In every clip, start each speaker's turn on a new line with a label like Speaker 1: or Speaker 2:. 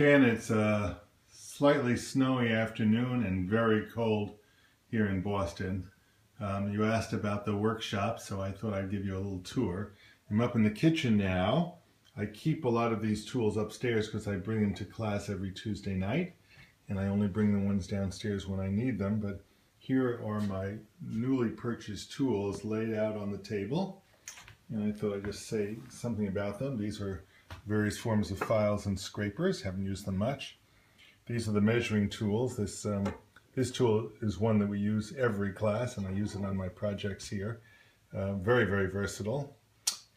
Speaker 1: Ken, it's a slightly snowy afternoon and very cold here in Boston. You asked about the workshop, so I thought I'd give you a little tour. I'm up in the kitchen now. I keep a lot of these tools upstairs because I bring them to class every Tuesday night, and I only bring the ones downstairs when I need them. But here are my newly purchased tools laid out on the table, and I thought I'd just say something about them. These are various forms of files and scrapers. Haven't used them much. These are the measuring tools. This tool is one that we use every class, and I use it on my projects here. Very, very versatile.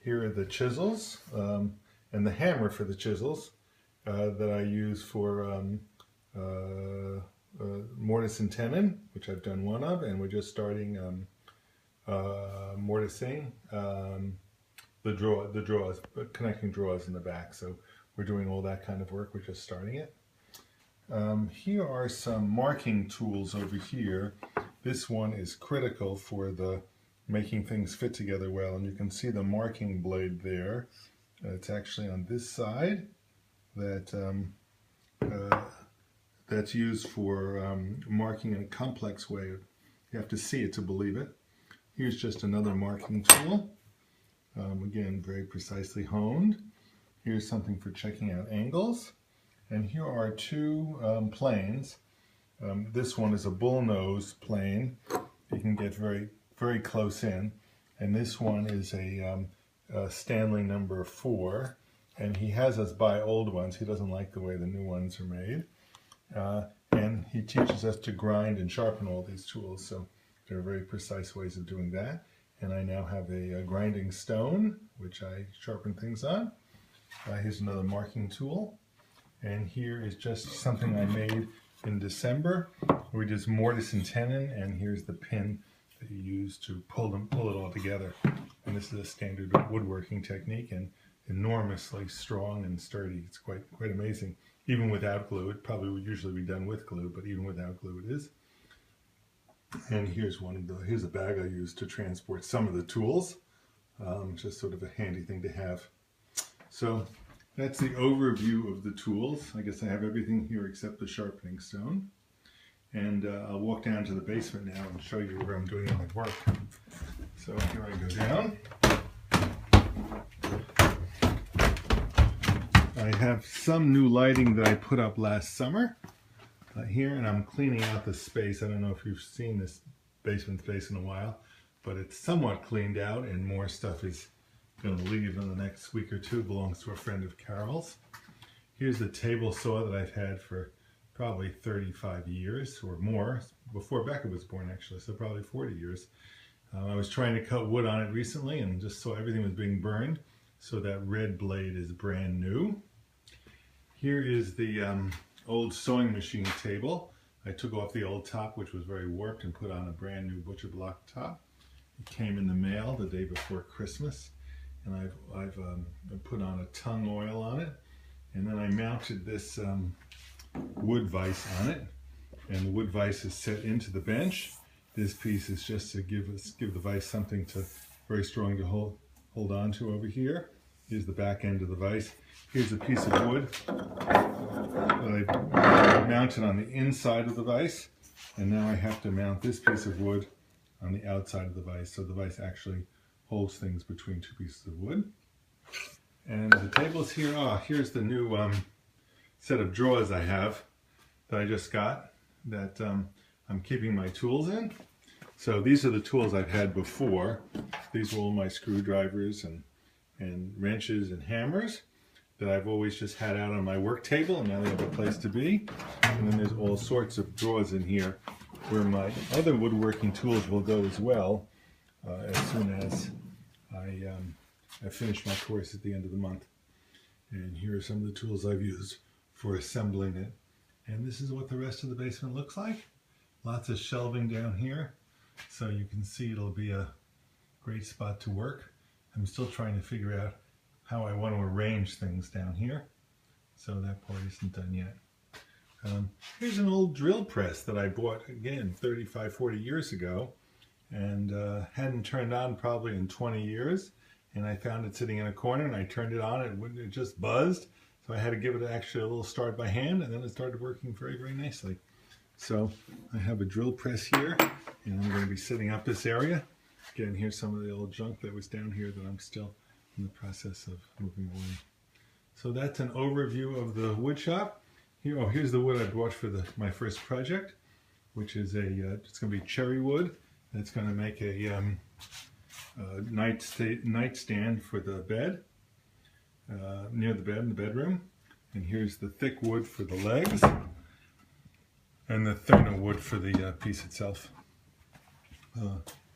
Speaker 1: Here are the chisels and the hammer for the chisels that I use for mortise and tenon, which I've done one of, and we're just starting mortising the drawers, connecting drawers in the back. So we're doing all that kind of work. We're just starting it. Here are some marking tools over here. This one is critical for the making things fit together well, and you can see the marking blade there. It's actually on this side that that's used for marking in a complex way. You have to see it to believe it. Here's just another marking tool. Again, very precisely honed. Here's something for checking out angles. And here are two planes. This one is a bullnose plane. You can get very, very close in. And this one is a Stanley number 4. And he has us buy old ones. He doesn't like the way the new ones are made. And he teaches us to grind and sharpen all these tools. So there are very precise ways of doing that. And I now have a grinding stone, which I sharpen things on. Here's another marking tool. And here is just something I made in December. We just mortise and tenon, and here's the pin that you use to pull it all together. And this is a standard woodworking technique, and enormously strong and sturdy. It's quite amazing. Even without glue, it probably would usually be done with glue, but even without glue it is. And here's here's a bag I use to transport some of the tools. Just sort of a handy thing to have. So that's the overview of the tools. I guess I have everything here except the sharpening stone. And I'll walk down to the basement now and show you where I'm doing all my work. So here I go down. I have some new lighting that I put up last summer here, and I'm cleaning out the space. I don't know if you've seen this basement space in a while, but it's somewhat cleaned out, and more stuff is going to leave in the next week or two. It belongs to a friend of Carol's. Here's the table saw that I've had for probably 35 years or more, before Becca was born actually, so probably 40 years. I was trying to cut wood on it recently and just saw everything was being burned, so that red blade is brand new. Here is the old sewing machine table. I took off the old top, which was very warped, and put on a brand new butcher block top. It came in the mail the day before Christmas, and I've put on a tung oil on it, and then I mounted this wood vise on it, and the wood vise is set into the bench. This piece is just to give the vise something very strong to hold on to over here. Here's the back end of the vise. Here's a piece of wood that I mounted on the inside of the vise, and now I have to mount this piece of wood on the outside of the vise, so the vise actually holds things between two pieces of wood. And the table's here. Here's the new set of drawers I have that I just got that I'm keeping my tools in. So these are the tools I've had before. These are all my screwdrivers and wrenches and hammers that I've always just had out on my work table, and now they have a place to be. And then there's all sorts of drawers in here where my other woodworking tools will go as well, as soon as I finish my course at the end of the month. And here are some of the tools I've used for assembling it. And this is what the rest of the basement looks like. Lots of shelving down here, so you can see it'll be a great spot to work. I'm still trying to figure out how I want to arrange things down here, so that part isn't done yet. Here's an old drill press that I bought, again, 35, 40 years ago, and hadn't turned on probably in 20 years, and I found it sitting in a corner, and I turned it on, and it just buzzed, So I had to give it actually a little start by hand, and then it started working very, very nicely. So I have a drill press here, and I'm going to be setting up this area. Again, here's some of the old junk that was down here that I'm still in the process of moving away. So that's an overview of the wood shop. Here's the wood I bought for my first project, which is it's going to be cherry wood. It's going to make a nightstand for the bed, near the bed in the bedroom. And here's the thick wood for the legs, and the thinner wood for the piece itself.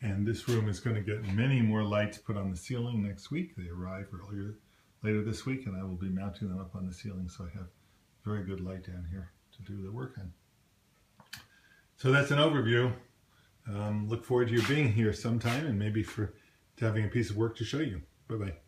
Speaker 1: And this room is going to get many more lights put on the ceiling next week. They arrive later this week, and I will be mounting them up on the ceiling, so I have very good light down here to do the work on. So that's an overview. Look forward to you being here sometime, and maybe to having a piece of work to show you. Bye-bye.